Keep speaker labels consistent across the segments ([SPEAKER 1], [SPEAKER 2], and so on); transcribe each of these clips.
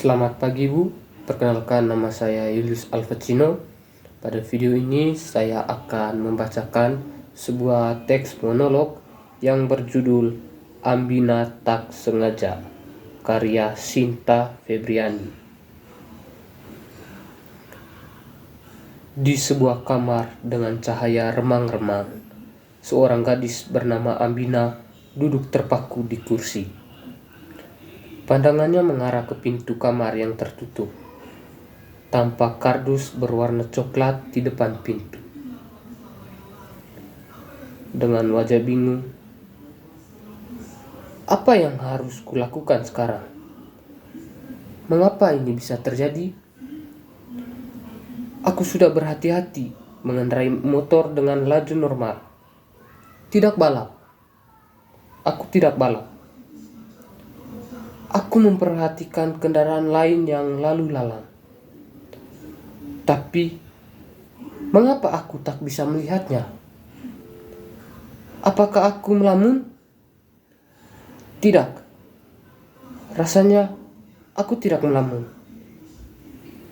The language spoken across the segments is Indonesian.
[SPEAKER 1] Selamat pagi Bu, perkenalkan nama saya Julius Alvacino. Pada video ini saya akan membacakan sebuah teks monolog yang berjudul Ambina Tak Sengaja, karya Sinta Febriani. Di sebuah kamar dengan cahaya remang-remang, seorang gadis bernama Ambina duduk terpaku di kursi. Pandangannya mengarah ke pintu kamar yang tertutup. Tampak kardus berwarna coklat di depan pintu. Dengan wajah bingung, apa yang harus kulakukan sekarang? Mengapa ini bisa terjadi? Aku sudah berhati-hati mengendarai motor dengan laju normal. Tidak balap. Aku tidak balap. Aku memperhatikan kendaraan lain yang lalu lalang. Tapi, mengapa aku tak bisa melihatnya? Apakah aku melamun? Tidak. Rasanya aku tidak melamun.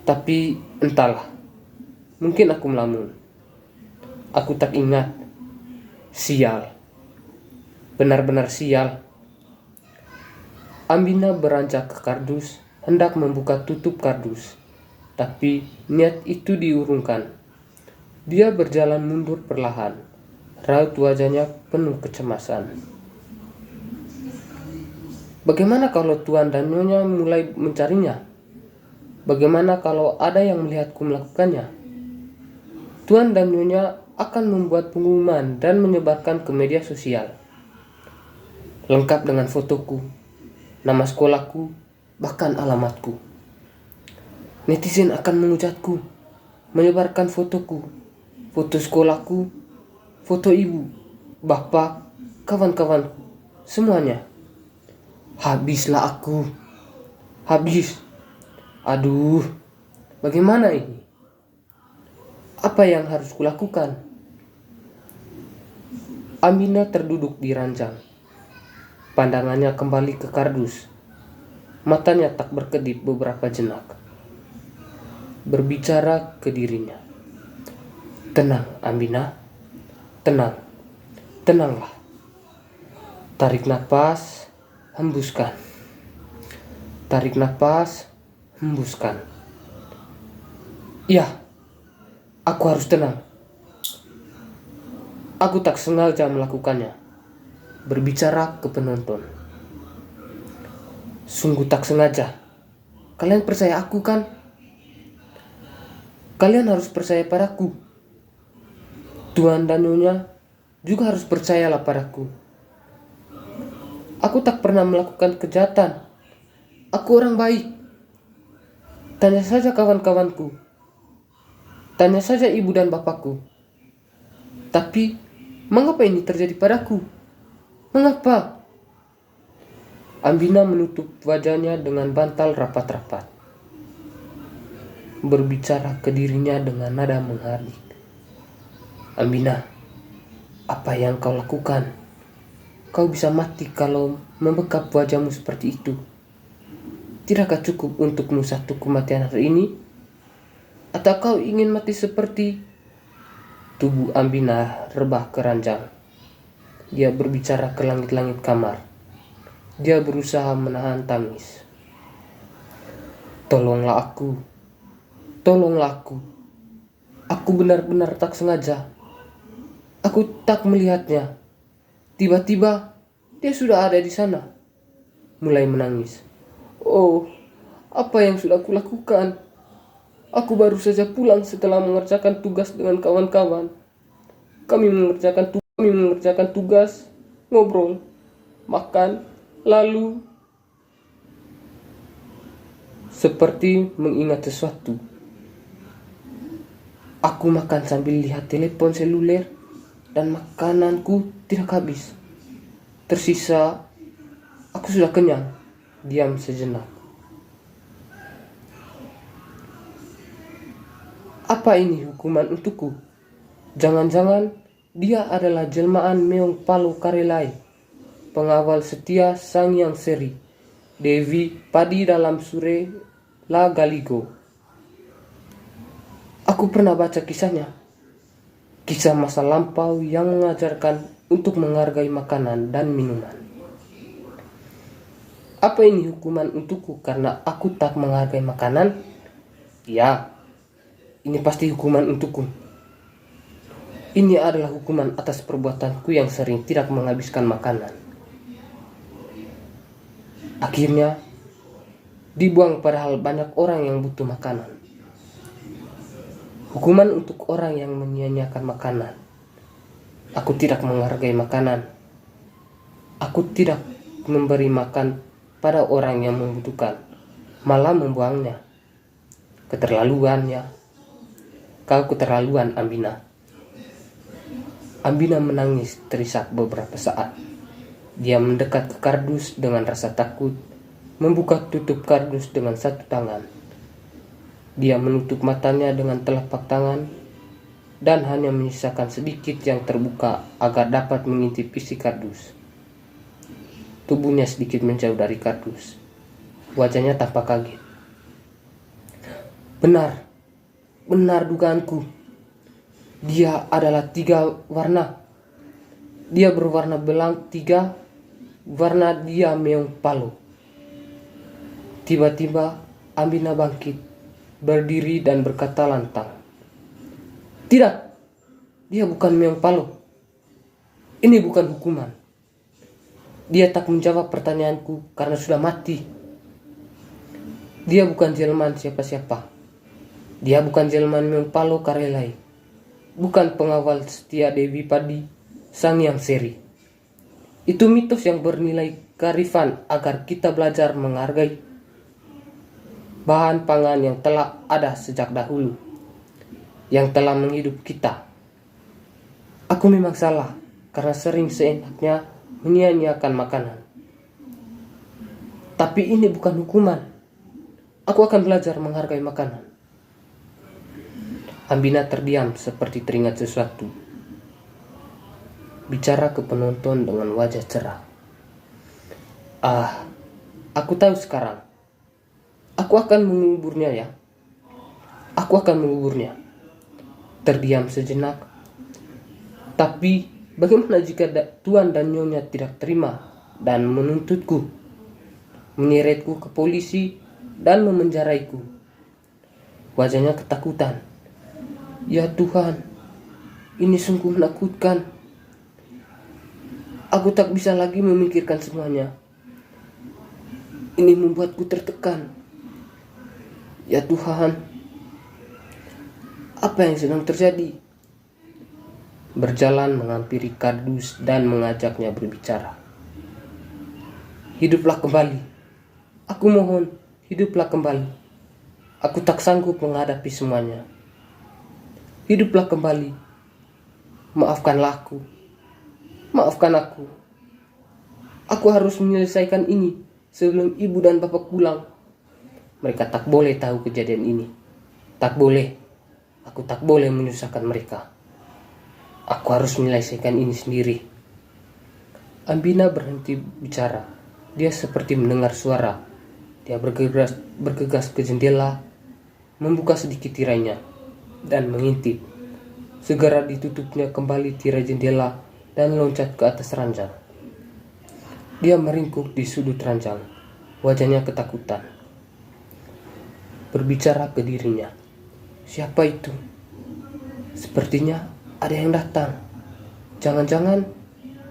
[SPEAKER 1] Tapi entahlah. Mungkin aku melamun. Aku tak ingat. Sial. Benar-benar sial. Ambina beranjak ke kardus, hendak membuka tutup kardus. Tapi niat itu diurungkan. Dia berjalan mundur perlahan. Raut wajahnya penuh kecemasan. Bagaimana kalau Tuan dan Nyonya mulai mencarinya? Bagaimana kalau ada yang melihatku melakukannya? Tuan dan Nyonya akan membuat pengumuman dan menyebarkan ke media sosial. Lengkap dengan fotoku, nama sekolahku, bahkan alamatku. Netizen akan menghujatku, menyebarkan fotoku, foto sekolahku, foto ibu, bapak, kawan-kawanku, semuanya. Habislah aku. Habis. Aduh, bagaimana ini? Apa yang harus kulakukan? Ambina terduduk di ranjang. Pandangannya kembali ke kardus. Matanya tak berkedip beberapa jenak. Berbicara ke dirinya. Tenang, Ambina. Tenang. Tenanglah. Tarik nafas, hembuskan. Tarik nafas, hembuskan. Ya, aku harus tenang. Aku tak sengaja melakukannya. Berbicara ke penonton. Sungguh tak sengaja. Kalian percaya aku kan? Kalian harus percaya padaku. Tuan dan Nyonya juga harus percayalah padaku. Aku tak pernah melakukan kejahatan. Aku orang baik. Tanya saja kawan-kawanku. Tanya saja ibu dan bapakku. Tapi, mengapa ini terjadi padaku? Mengapa? Ambina menutup wajahnya dengan bantal rapat-rapat. Berbicara ke dirinya dengan nada menghardik. Ambina, apa yang kau lakukan? Kau bisa mati kalau membekap wajahmu seperti itu. Tidakkah cukup untukmu satu kematian hari ini? Atau kau ingin mati seperti... Tubuh Ambina rebah ke ranjang. Dia berbicara ke langit-langit kamar. Dia berusaha menahan tangis. Tolonglah aku. Tolonglah aku. Aku benar-benar tak sengaja. Aku tak melihatnya. Tiba-tiba dia sudah ada di sana. Mulai menangis. Oh, apa yang sudah kulakukan? Aku baru saja pulang setelah mengerjakan tugas dengan kawan-kawan. Kami mengerjakan tugas, ngobrol, makan, lalu seperti mengingat sesuatu. Aku makan sambil lihat telepon seluler dan makananku tidak habis. Tersisa, aku sudah kenyang. Diam sejenak. Apa ini hukuman untukku? Jangan-jangan dia adalah jelmaan Meong Palo Karelai, pengawal setia Sang Hyang Seri, Dewi Padi dalam Sure La Galigo. Aku pernah baca kisahnya. Kisah masa lampau yang mengajarkan untuk menghargai makanan dan minuman. Apa ini hukuman untukku karena aku tak menghargai makanan? Ya, ini pasti hukuman untukku. Ini adalah hukuman atas perbuatanku yang sering tidak menghabiskan makanan. Akhirnya, dibuang padahal banyak orang yang butuh makanan. Hukuman untuk orang yang menyia-nyiakan makanan. Aku tidak menghargai makanan. Aku tidak memberi makan pada orang yang membutuhkan, malah membuangnya. Keterlaluan ya. Kau keterlaluan, Ambina. Ambina menangis terisak beberapa saat. Dia mendekat ke kardus dengan rasa takut, membuka tutup kardus dengan satu tangan. Dia menutup matanya dengan telapak tangan dan hanya menyisakan sedikit yang terbuka agar dapat mengintip isi kardus. Tubuhnya sedikit menjauh dari kardus. Wajahnya tampak kaget. Benar dugaanku. Dia adalah 3 warna. Dia berwarna belang 3, warna dia meong palo. Tiba-tiba Ambina bangkit, berdiri dan berkata lantang, "Tidak, dia bukan meong palo. Ini bukan hukuman." Dia tak menjawab pertanyaanku karena sudah mati. Dia bukan jelmaan siapa-siapa. Dia bukan jelmaan meong palo karelai. Bukan pengawal setia Dewi Padi, Sang Yang Seri. Itu mitos yang bernilai kearifan agar kita belajar menghargai bahan pangan yang telah ada sejak dahulu, yang telah menghidup kita. Aku memang salah karena sering seenaknya menyia-nyiakan makanan. Tapi ini bukan hukuman. Aku akan belajar menghargai makanan. Ambina terdiam seperti teringat sesuatu. Bicara ke penonton dengan wajah cerah. Aku tahu sekarang. Aku akan menguburnya ya. Aku akan menguburnya. Terdiam sejenak. Tapi bagaimana jika Tuan dan Nyonya tidak terima dan menuntutku, menyeretku ke polisi dan memenjaraiku? Wajahnya ketakutan. Ya Tuhan, ini sungguh menakutkan. Aku tak bisa lagi memikirkan semuanya. Ini membuatku tertekan. Ya Tuhan, apa yang sedang terjadi? Berjalan menghampiri kardus dan mengajaknya berbicara. Hiduplah kembali. Aku mohon, hiduplah kembali. Aku tak sanggup menghadapi semuanya. Hiduplah kembali. Maafkanlah aku. Maafkan aku. Aku harus menyelesaikan ini sebelum ibu dan bapak pulang. Mereka tak boleh tahu kejadian ini. Tak boleh. Aku tak boleh menyusahkan mereka. Aku harus menyelesaikan ini sendiri. Ambina berhenti bicara. Dia seperti mendengar suara. Dia bergegas ke jendela, membuka sedikit tirainya, dan mengintip. Segera ditutupnya kembali tirai jendela dan loncat ke atas ranjang. Dia meringkuk di sudut ranjang. Wajahnya ketakutan. Berbicara ke dirinya. Siapa itu? Sepertinya ada yang datang. Jangan-jangan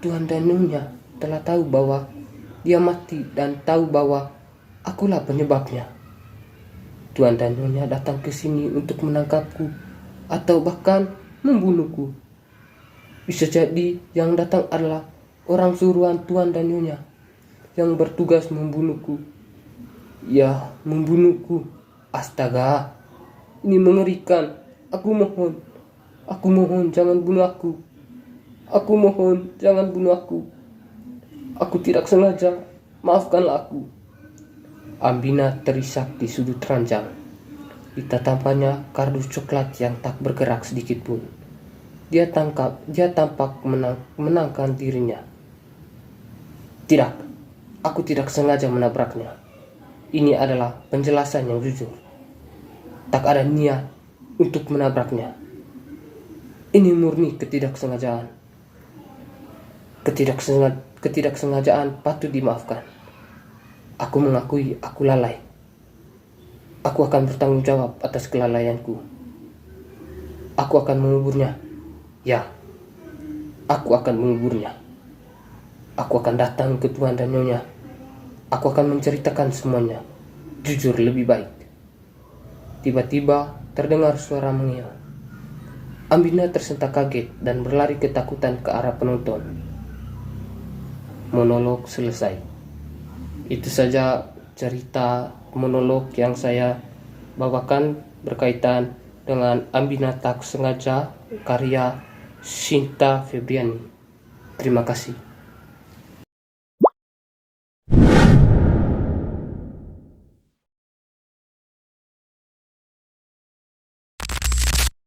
[SPEAKER 1] Tuan dan Nyonya telah tahu bahwa dia mati dan tahu bahwa akulah penyebabnya. Tuan dan Nyonya datang ke sini untuk menangkapku atau bahkan membunuhku. Bisa jadi yang datang adalah orang suruhan Tuan dan Nyonya yang bertugas membunuhku. Ya, membunuhku. Astaga, ini mengerikan. Aku mohon jangan bunuh aku. Aku mohon jangan bunuh aku. Aku tidak sengaja, maafkanlah aku. Ambina terisak di sudut ranjang. Di tatapannya kardus coklat yang tak bergerak sedikit pun. Dia tampak menangkan dirinya. Tidak, aku tidak sengaja menabraknya. Ini adalah penjelasan yang jujur. Tak ada niat untuk menabraknya. Ini murni ketidaksengajaan. Ketidaksengajaan patut dimaafkan. Aku mengakui aku lalai. Aku akan bertanggung jawab atas kelalaianku. Aku akan menguburnya. Ya, aku akan menguburnya. Aku akan datang ke Tuan dan Nyonya. Aku akan menceritakan semuanya. Jujur lebih baik. Tiba-tiba terdengar suara mengiang. Ambina tersentak kaget dan berlari ketakutan ke arah penonton. Monolog selesai. Itu saja cerita monolog yang saya bawakan berkaitan dengan Ambina Tak Sengaja karya Shinta Febriani. Terima kasih.